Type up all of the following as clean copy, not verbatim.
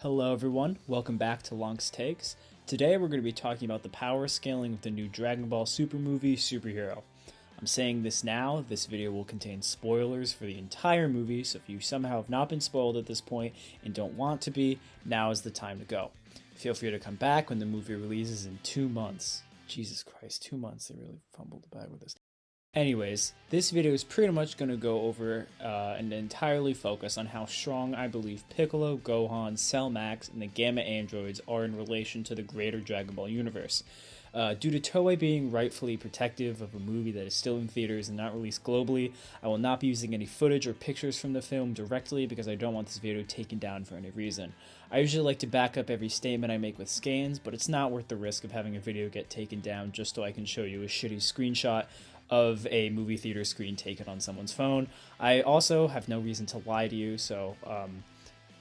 Hello everyone, welcome back to Lonk's Takes. Today we're going to be talking about the power scaling of the new Dragon Ball Super movie, Superhero. I'm saying this now, this video will contain spoilers for the entire movie, so if you somehow have not been spoiled at this point and don't want to be, now is the time to go. Feel free to come back when the movie releases in 2 months. Jesus Christ, 2 months, they really fumbled the bag with this. Anyways, this video is pretty much going to go over and entirely focus on how strong I believe Piccolo, Gohan, Cell Max, and the Gamma androids are in relation to the greater Dragon Ball universe. Due to Toei being rightfully protective of a movie that is still in theaters and not released globally, I will not be using any footage or pictures from the film directly because I don't want this video taken down for any reason. I usually like to back up every statement I make with scans, but it's not worth the risk of having a video get taken down just so I can show you a shitty screenshot of a movie theater screen taken on someone's phone. I also have no reason to lie to you, so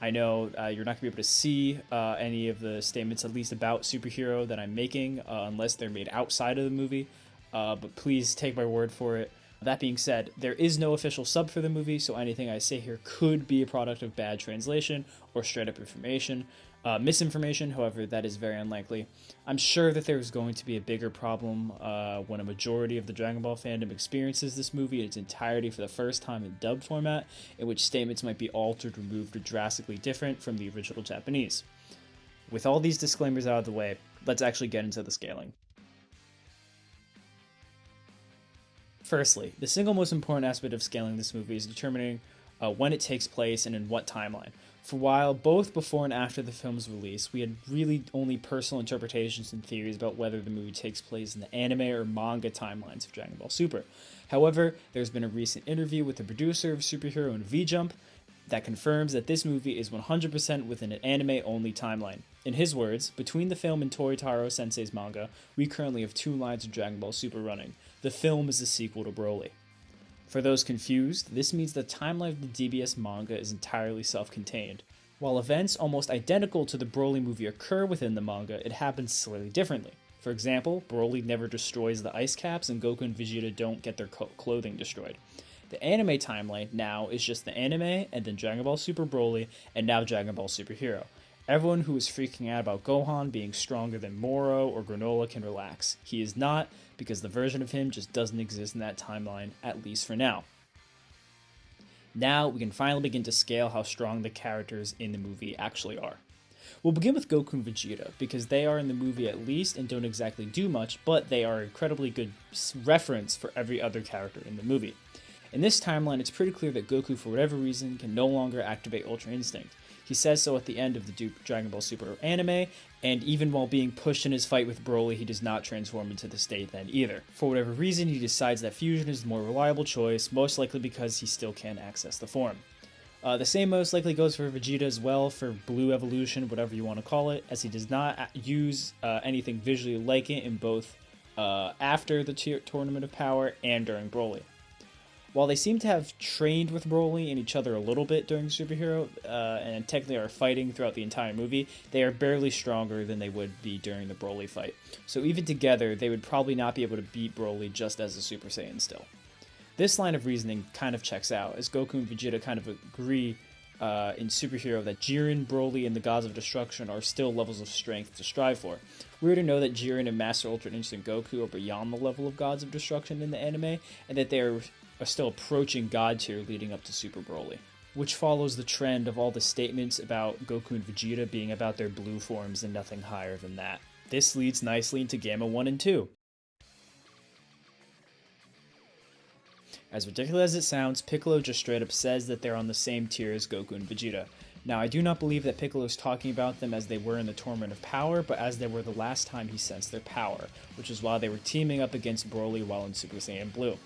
I know you're not going to be able to see any of the statements, at least about Superhero, that I'm making, unless they're made outside of the movie, but please take my word for it. That being said, there is no official sub for the movie, so anything I say here could be a product of bad translation or straight up misinformation, however, that is very unlikely. I'm sure that there's going to be a bigger problem when a majority of the Dragon Ball fandom experiences this movie in its entirety for the first time in dubbed format, in which statements might be altered, removed, or drastically different from the original Japanese. With all these disclaimers out of the way, let's actually get into the scaling. Firstly, the single most important aspect of scaling this movie is determining when it takes place and in what timeline. For a while, both before and after the film's release, we had really only personal interpretations and theories about whether the movie takes place in the anime or manga timelines of Dragon Ball Super. However, there's been a recent interview with the producer of Superhero and V-Jump that confirms that this movie is 100% within an anime-only timeline. In his words, between the film and Toritaro Sensei's manga, we currently have 2 lines of Dragon Ball Super running. The film is a sequel to Broly. For those confused, this means the timeline of the DBS manga is entirely self-contained. While events almost identical to the Broly movie occur within the manga, it happens slightly differently. For example, Broly never destroys the ice caps and Goku and Vegeta don't get their clothing destroyed. The anime timeline now is just the anime, and then Dragon Ball Super Broly, and now Dragon Ball Superhero. Everyone who is freaking out about Gohan being stronger than Moro or Granola can relax. He is not, because the version of him just doesn't exist in that timeline, at least for now. Now we can finally begin to scale how strong the characters in the movie actually are. We'll begin with Goku and Vegeta, because they are in the movie at least and don't exactly do much, but they are an incredibly good reference for every other character in the movie. In this timeline, it's pretty clear that Goku, for whatever reason, can no longer activate Ultra Instinct. He says so at the end of the Dragon Ball Super anime, and even while being pushed in his fight with Broly, he does not transform into the state then either. For whatever reason, he decides that fusion is the more reliable choice, most likely because he still can't access the form. The same most likely goes for Vegeta as well, for Blue Evolution, whatever you want to call it, as he does not use anything visually like it in both after the Tournament of Power and during Broly. While they seem to have trained with Broly and each other a little bit during Superhero, and technically are fighting throughout the entire movie, they are barely stronger than they would be during the Broly fight. So even together, they would probably not be able to beat Broly just as a Super Saiyan still. This line of reasoning kind of checks out, as Goku and Vegeta kind of agree in Superhero that Jiren, Broly, and the Gods of Destruction are still levels of strength to strive for. Weird to know that Jiren and Master Ultra Instinct Goku are beyond the level of Gods of Destruction in the anime, and that they are still approaching God tier leading up to Super Broly, which follows the trend of all the statements about Goku and Vegeta being about their blue forms and nothing higher than that. This leads nicely into Gamma 1 and 2. As ridiculous as it sounds, Piccolo just straight up says that they're on the same tier as Goku and Vegeta. Now, I do not believe that Piccolo is talking about them as they were in the Tournament of Power, but as they were the last time he sensed their power, which is why they were teaming up against Broly while in Super Saiyan Blue.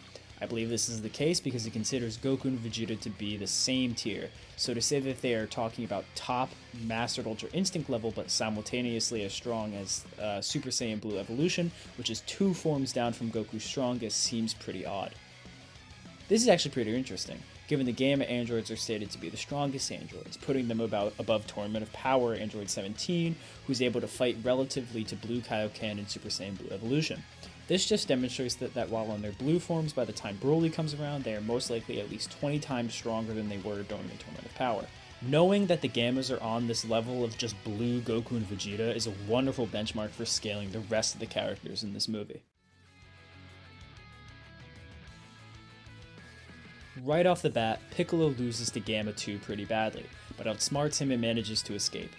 I believe this is the case because he considers Goku and Vegeta to be the same tier, so to say that they are talking about top Mastered Ultra Instinct level but simultaneously as strong as Super Saiyan Blue Evolution, which is 2 forms down from Goku's strongest, seems pretty odd. This is actually pretty interesting, given the Gamma androids are stated to be the strongest androids, putting them above Tournament of Power Android 17, who's able to fight relatively to Blue Kaioken and Super Saiyan Blue Evolution. This just demonstrates that while on their blue forms by the time Broly comes around, they are most likely at least 20 times stronger than they were during the Tournament of Power. Knowing that the Gammas are on this level of just blue Goku and Vegeta is a wonderful benchmark for scaling the rest of the characters in this movie. Right off the bat, Piccolo loses to Gamma 2 pretty badly, but outsmarts him and manages to escape.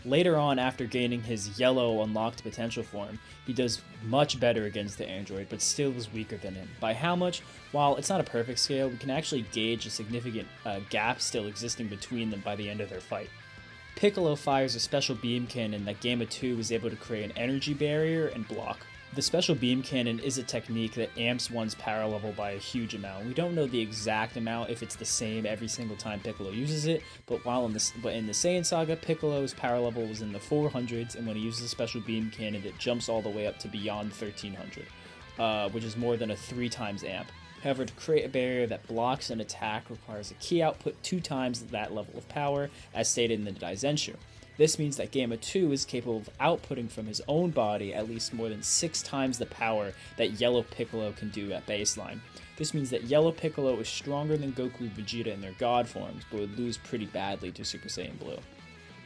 Later on, after gaining his yellow unlocked potential form, he does much better against the android, but still is weaker than him. By how much? While it's not a perfect scale, we can actually gauge a significant gap still existing between them by the end of their fight. Piccolo fires a special beam cannon that Gamma 2 is able to create an energy barrier and block. The special beam cannon is a technique that amps one's power level by a huge amount. We don't know the exact amount if it's the same every single time Piccolo uses it, but in the Saiyan Saga, Piccolo's power level was in the 400s, and when he uses a special beam cannon, it jumps all the way up to beyond 1300, which is more than a 3 times amp. However, to create a barrier that blocks an attack requires a key output 2 times that level of power, as stated in the Daizenshu. This means that Gamma 2 is capable of outputting from his own body at least more than 6 times the power that Yellow Piccolo can do at baseline. This means that Yellow Piccolo is stronger than Goku and Vegeta in their god forms, but would lose pretty badly to Super Saiyan Blue.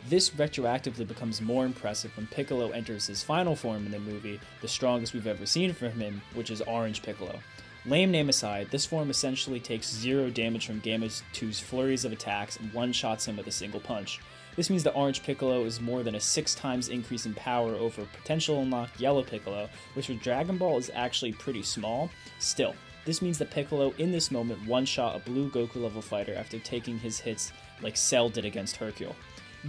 This retroactively becomes more impressive when Piccolo enters his final form in the movie, the strongest we've ever seen from him, which is Orange Piccolo. Lame name aside, this form essentially takes 0 damage from Gamma 2's flurries of attacks and one-shots him with a single punch. This means that Orange Piccolo is more than a 6 times increase in power over potential unlocked Yellow Piccolo, which for Dragon Ball is actually pretty small. Still, this means that Piccolo in this moment one-shot a blue Goku level fighter after taking his hits like Cell did against Hercule.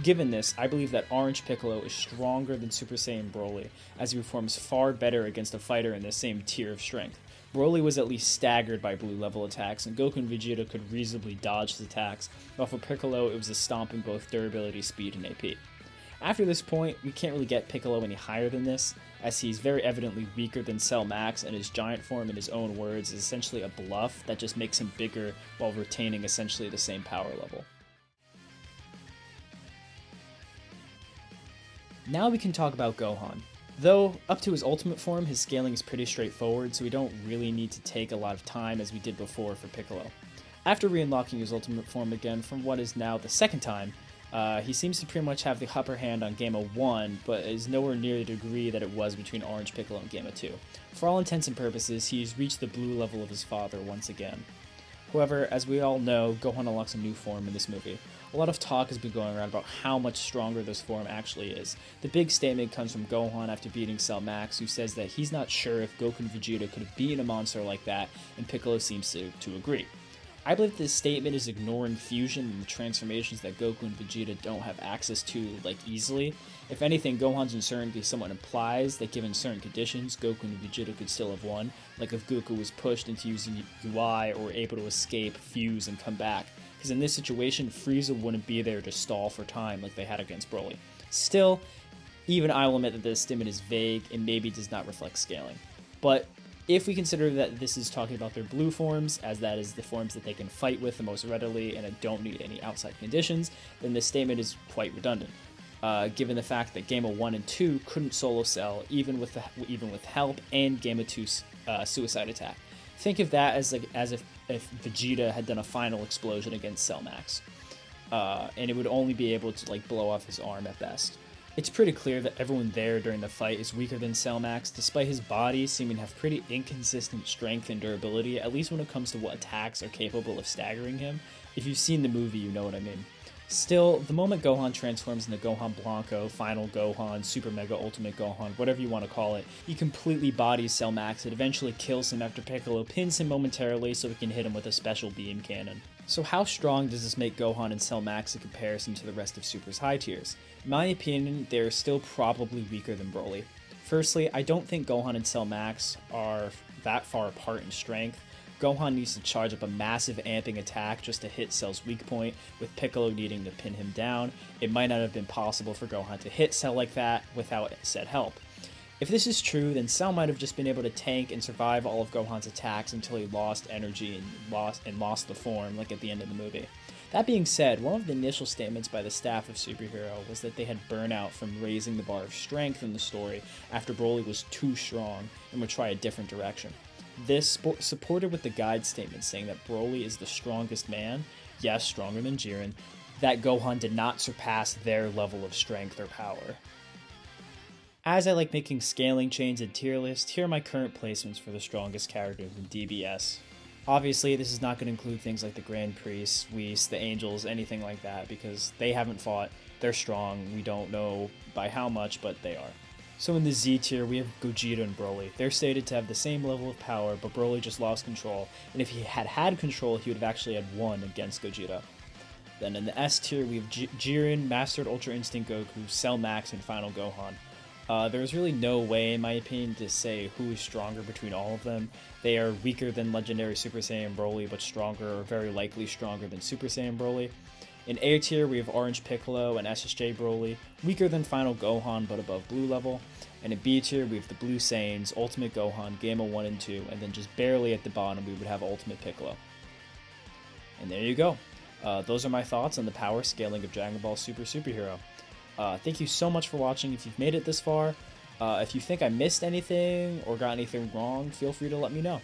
Given this, I believe that Orange Piccolo is stronger than Super Saiyan Broly, as he performs far better against a fighter in the same tier of strength. Broly was at least staggered by blue level attacks, and Goku and Vegeta could reasonably dodge his attacks, while for Piccolo it was a stomp in both durability, speed, and AP. After this point, we can't really get Piccolo any higher than this, as he's very evidently weaker than Cell Max, and his giant form, in his own words, is essentially a bluff that just makes him bigger while retaining essentially the same power level. Now we can talk about Gohan. Though, up to his ultimate form, his scaling is pretty straightforward, so we don't really need to take a lot of time as we did before for Piccolo. After re-unlocking his ultimate form again from what is now the second time, he seems to pretty much have the upper hand on Gamma 1, but is nowhere near the degree that it was between Orange Piccolo and Gamma 2. For all intents and purposes, he's reached the blue level of his father once again. However, as we all know, Gohan unlocks a new form in this movie. A lot of talk has been going around about how much stronger this form actually is. The big statement comes from Gohan after beating Cell Max, who says that he's not sure if Goku and Vegeta could have beaten a monster like that, and Piccolo seems to agree. I believe this statement is ignoring fusion and the transformations that Goku and Vegeta don't have access to, easily. If anything, Gohan's uncertainty somewhat implies that given certain conditions, Goku and Vegeta could still have won, like if Goku was pushed into using UI or able to escape, fuse, and come back. Because in this situation, Frieza wouldn't be there to stall for time like they had against Broly. Still, even I will admit that this statement is vague and maybe does not reflect scaling. But if we consider that this is talking about their blue forms, as that is the forms that they can fight with the most readily and don't need any outside conditions, then this statement is quite redundant, given the fact that Gamma 1 and 2 couldn't solo Cell even with help and Gamma 2's suicide attack. Think of that as if Vegeta had done a final explosion against Cell Max, and it would only be able to blow off his arm at best. It's pretty clear that everyone there during the fight is weaker than Cell Max, despite his body seeming to have pretty inconsistent strength and durability, at least when it comes to what attacks are capable of staggering him. If you've seen the movie, you know what I mean. Still, the moment Gohan transforms into Gohan Blanco, Final Gohan, Super Mega Ultimate Gohan, whatever you want to call it, he completely bodies Cell Max and eventually kills him after Piccolo pins him momentarily so he can hit him with a special beam cannon. So how strong does this make Gohan and Cell Max in comparison to the rest of Super's high tiers? In my opinion, they're still probably weaker than Broly. Firstly, I don't think Gohan and Cell Max are that far apart in strength. Gohan needs to charge up a massive amping attack just to hit Cell's weak point, with Piccolo needing to pin him down. It might not have been possible for Gohan to hit Cell like that without said help. If this is true, then Cell might have just been able to tank and survive all of Gohan's attacks until he lost energy and lost the form, like at the end of the movie. That being said, one of the initial statements by the staff of Superhero was that they had burnout from raising the bar of strength in the story after Broly was too strong and would try a different direction. This supported with the guide statement saying that Broly is the strongest man, yes, stronger than Jiren, that Gohan did not surpass their level of strength or power. As I like making scaling chains and tier lists, here are my current placements for the strongest characters in DBS. Obviously, this is not going to include things like the Grand Priests, Whis, the Angels, anything like that, because they haven't fought, they're strong, we don't know by how much, but they are. So in the Z tier, we have Gogeta and Broly. They're stated to have the same level of power, but Broly just lost control, and if he had control, he would have actually had won against Gogeta. Then in the S tier, we have Jiren, Mastered Ultra Instinct Goku, Cell Max, and Final Gohan. There's really no way, in my opinion, to say who is stronger between all of them. They are weaker than Legendary Super Saiyan Broly, but stronger, or very likely stronger than Super Saiyan Broly. In A tier, we have Orange Piccolo and SSJ Broly, weaker than Final Gohan, but above blue level. And in B tier, we have the Blue Saiyans, Ultimate Gohan, Gamma 1 and 2, and then just barely at the bottom, we would have Ultimate Piccolo. And there you go. Those are my thoughts on the power scaling of Dragon Ball Super Superhero. Thank you so much for watching if you've made it this far. If you think I missed anything or got anything wrong, feel free to let me know.